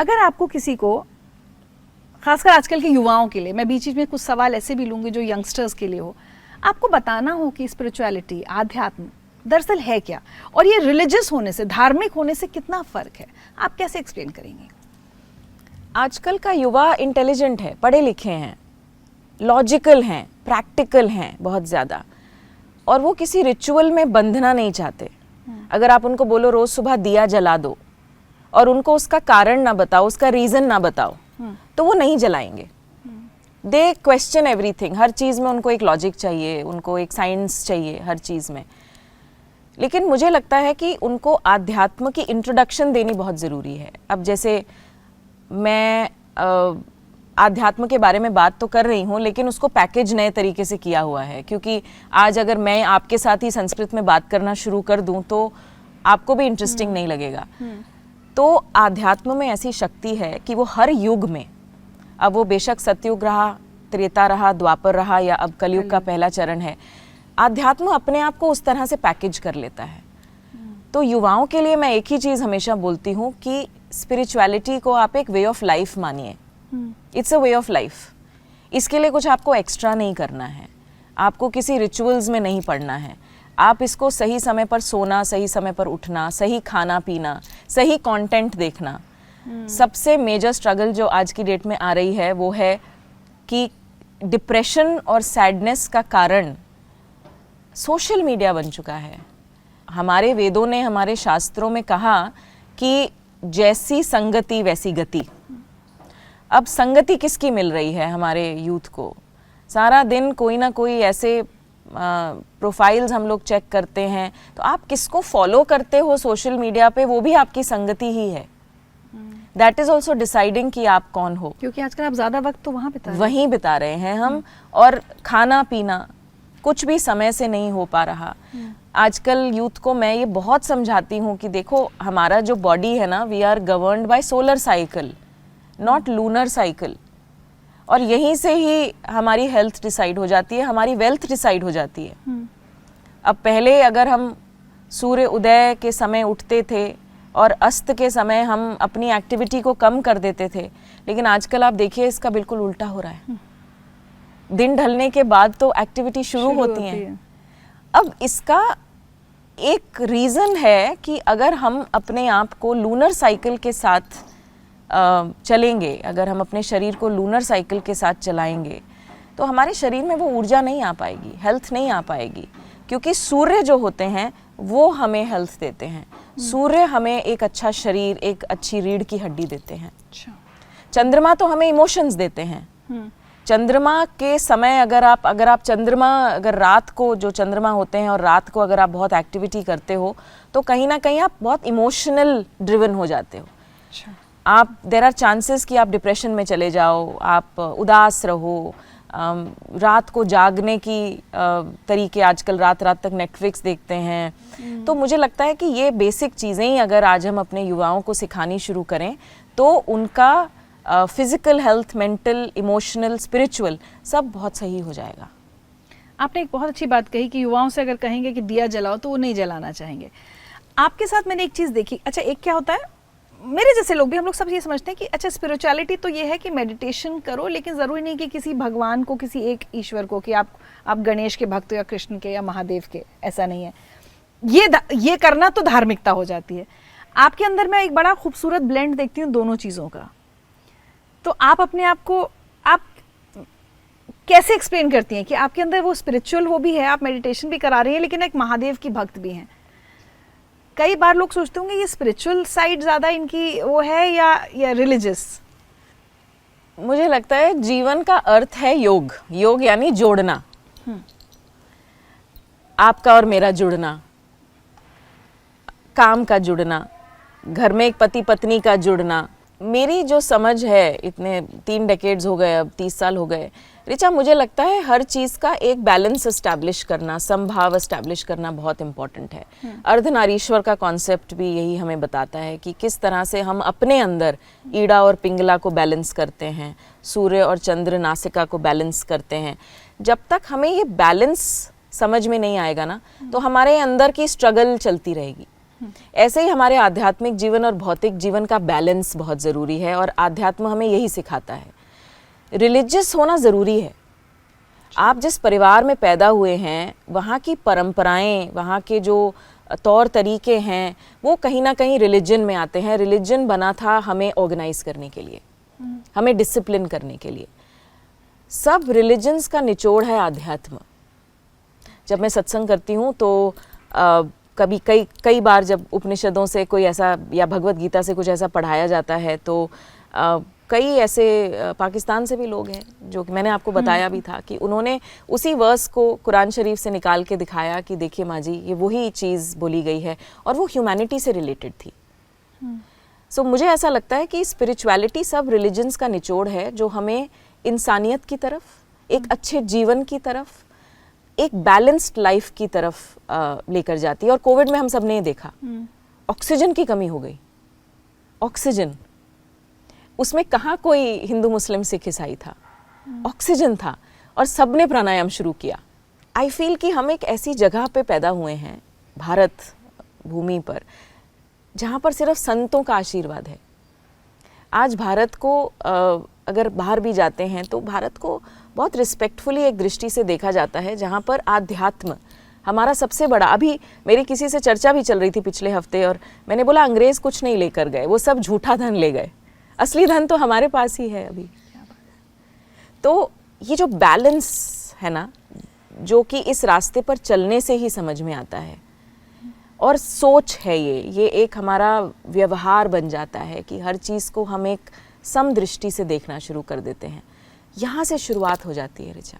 अगर आपको किसी को, खासकर आजकल के युवाओं के लिए, मैं बीच बीच में कुछ सवाल ऐसे भी लूंगी जो यंगस्टर्स के लिए हो, आपको बताना हो कि स्पिरिचुअलिटी, आध्यात्म दरअसल है क्या, और ये रिलीजियस होने से, धार्मिक होने से कितना फर्क है, आप कैसे एक्सप्लेन करेंगे? आजकल का युवा इंटेलिजेंट है, पढ़े लिखे हैं, लॉजिकल हैं, प्रैक्टिकल हैं बहुत ज़्यादा, और वो किसी रिचुअल में बंधना नहीं चाहते। अगर आप उनको बोलो रोज़ सुबह दिया जला दो और उनको उसका कारण ना बताओ, उसका रीज़न ना बताओ, तो वो नहीं जलाएंगे। दे क्वेश्चन एवरीथिंग, हर चीज़ में उनको एक लॉजिक चाहिए, उनको एक साइंस चाहिए हर चीज़ में। लेकिन मुझे लगता है कि उनको आध्यात्म की इंट्रोडक्शन देनी बहुत ज़रूरी है। अब जैसे मैं आध्यात्म के बारे में बात तो कर रही हूँ, लेकिन उसको पैकेज नए तरीके से किया हुआ है, क्योंकि आज अगर मैं आपके साथ ही संस्कृत में बात करना शुरू कर दूँ तो आपको भी इंटरेस्टिंग नहीं लगेगा। तो आध्यात्म में ऐसी शक्ति है कि वो हर युग में, अब वो बेशक सतयुग रहा, त्रेता रहा, द्वापर रहा, या अब कलयुग का पहला चरण है, आध्यात्म अपने आप को उस तरह से पैकेज कर लेता है। तो युवाओं के लिए मैं एक ही चीज़ हमेशा बोलती हूँ कि स्पिरिचुअलिटी को आप एक वे ऑफ लाइफ मानिए। It's a way of life. इसके लिए कुछ आपको एक्स्ट्रा नहीं करना है, आपको किसी रिचुअल्स में नहीं पड़ना है। आप इसको सही समय पर सोना, सही समय पर उठना, सही खाना पीना, सही कंटेंट देखना। सबसे मेजर स्ट्रगल जो आज की डेट में आ रही है वो है कि डिप्रेशन और सैडनेस का कारण सोशल मीडिया बन चुका है। हमारे वेदों ने, हमारे शास्त्रों में कहा कि जैसी संगति वैसी गति। अब संगति किसकी मिल रही है हमारे यूथ को? सारा दिन कोई ना कोई ऐसे प्रोफाइल्स हम लोग चेक करते हैं, तो आप किसको फॉलो करते हो सोशल मीडिया पे, वो भी आपकी संगति ही है। दैट इज ऑल्सो डिसाइडिंग कि आप कौन हो, क्योंकि आजकल आप ज्यादा वक्त तो वहीं बिता रहे हैं हम। और खाना पीना कुछ भी समय से नहीं हो पा रहा। आजकल यूथ को मैं ये बहुत समझाती हूँ कि देखो, हमारा जो बॉडी है ना, we are governed by solar cycle, not lunar cycle. और यहीं से ही हमारी हेल्थ डिसाइड हो जाती है, हमारी वेल्थ डिसाइड हो जाती है। अब पहले अगर हम सूर्य उदय के समय उठते थे और अस्त के समय हम अपनी एक्टिविटी को कम कर देते थे, लेकिन आजकल आप देखिए इसका बिल्कुल उल्टा हो रहा है। दिन ढलने के बाद तो एक्टिविटी शुरू होती है। अब इसका एक रीज़न है कि अगर हम अपने आप को लूनर साइकिल के साथ चलेंगे, अगर हम अपने शरीर को लूनर साइकिल के साथ चलाएंगे, तो हमारे शरीर में वो ऊर्जा नहीं आ पाएगी, हेल्थ नहीं आ पाएगी। क्योंकि सूर्य जो होते हैं वो हमें हेल्थ देते हैं। सूर्य हमें एक अच्छा शरीर, एक अच्छी रीढ़ की हड्डी देते हैं। चंद्रमा तो हमें इमोशंस देते हैं। चंद्रमा के समय अगर आप चंद्रमा, अगर रात को जो चंद्रमा होते हैं और रात को अगर आप बहुत एक्टिविटी करते हो, तो कहीं ना कहीं आप बहुत इमोशनल ड्रिवन हो जाते हो। आप, देयर आर चांसेस कि आप डिप्रेशन में चले जाओ, आप उदास रहो। रात को जागने की तरीके, आजकल रात रात तक नेटफ्लिक्स देखते हैं। तो मुझे लगता है कि ये बेसिक चीज़ें ही अगर आज हम अपने युवाओं को सिखानी शुरू करें, तो उनका physical health, mental, emotional, spiritual सब बहुत सही हो जाएगा। आपने एक बहुत अच्छी बात कही कि युवाओं से अगर कहेंगे कि दिया जलाओ तो वो नहीं जलाना चाहेंगे। आपके साथ मैंने एक चीज़ देखी, अच्छा एक क्या होता है, मेरे जैसे लोग भी, हम लोग सब ये समझते हैं कि अच्छा स्पिरिचुअलिटी तो ये है कि मेडिटेशन करो, लेकिन ज़रूरी नहीं कि किसी भगवान को, किसी एक ईश्वर को, कि आप गणेश के भक्त हो या कृष्ण के या महादेव के, ऐसा नहीं है। ये करना तो धार्मिकता हो जाती है। आपके अंदर मैं एक बड़ा खूबसूरत ब्लेंड देखती हूँ दोनों चीज़ों का। तो आप अपने आप को आप कैसे एक्सप्लेन करती हैं कि आपके अंदर वो स्पिरिचुअल वो भी है, आप मेडिटेशन भी करा रही हैं, लेकिन एक महादेव की भक्त भी हैं? कई बार लोग सोचते होंगे ये स्पिरिचुअल साइड ज़्यादा इनकी वो है या रिलीजियस। मुझे लगता है जीवन का अर्थ है योग। योग यानी जोड़ना, आपका और मेरा जुड़ना, काम का जुड़ना, घर में एक पति पत्नी का जुड़ना। मेरी जो समझ है, इतने 3 डेकेड्स हो गए, अब 30 साल हो गए, ऋचा, मुझे लगता है हर चीज़ का एक बैलेंस एस्टैब्लिश करना, समभाव एस्टैब्लिश करना बहुत इम्पॉर्टेंट है। अर्धनारीश्वर का कॉन्सेप्ट भी यही हमें बताता है कि किस तरह से हम अपने अंदर ईड़ा और पिंगला को बैलेंस करते हैं, सूर्य और चंद्र नासिका को बैलेंस करते हैं। जब तक हमें ये बैलेंस समझ में नहीं आएगा ना, तो हमारे अंदर की स्ट्रगल चलती रहेगी। ऐसे ही हमारे आध्यात्मिक जीवन और भौतिक जीवन का बैलेंस बहुत ज़रूरी है, और आध्यात्म हमें यही सिखाता है। रिलीजियस होना ज़रूरी है। आप जिस परिवार में पैदा हुए हैं, वहाँ की परंपराएं, वहाँ के जो तौर तरीके हैं, वो कहीं ना कहीं रिलीजन में आते हैं। रिलीजन बना था हमें ऑर्गेनाइज करने के लिए, हमें डिसिप्लिन करने के लिए। सब रिलीजन्स का निचोड़ है आध्यात्म। जब मैं सत्संग करती हूँ तो कभी कई बार जब उपनिषदों से कोई ऐसा या भगवत गीता से कुछ ऐसा पढ़ाया जाता है, तो कई ऐसे पाकिस्तान से भी लोग हैं जो कि मैंने आपको बताया भी था कि उन्होंने उसी वर्स को कुरान शरीफ से निकाल के दिखाया कि देखिए माँ जी, ये वही चीज़ बोली गई है, और वो ह्यूमैनिटी से रिलेटेड थी। सो मुझे ऐसा लगता है कि स्पिरिचुअलिटी सब रिलीजन्स का निचोड़ है, जो हमें इंसानियत की तरफ, एक अच्छे जीवन की तरफ, एक बैलेंस्ड लाइफ की तरफ लेकर जाती है। और कोविड में हम सब ने देखा, ऑक्सीजन की कमी हो गई। ऑक्सीजन, उसमें कहाँ कोई हिंदू मुस्लिम सिख ईसाई था, ऑक्सीजन था, और सब ने प्राणायाम शुरू किया। आई फील कि हम एक ऐसी जगह पे पैदा हुए हैं भारत भूमि पर, जहाँ पर सिर्फ संतों का आशीर्वाद है। आज भारत को अगर बाहर भी जाते हैं तो भारत को बहुत रिस्पेक्टफुली एक दृष्टि से देखा जाता है, जहाँ पर आध्यात्म हमारा सबसे बड़ा। अभी मेरी किसी से चर्चा भी चल रही थी पिछले हफ्ते, और मैंने बोला अंग्रेज कुछ नहीं लेकर गए, वो सब झूठा धन ले गए, असली धन तो हमारे पास ही है अभी। तो ये जो बैलेंस है ना, जो कि इस रास्ते पर चलने से ही समझ में आता है, और सोच है ये एक हमारा व्यवहार बन जाता है कि हर चीज़ को हम एक समदृष्टि से देखना शुरू कर देते हैं। यहाँ से शुरुआत हो जाती है ऋचा।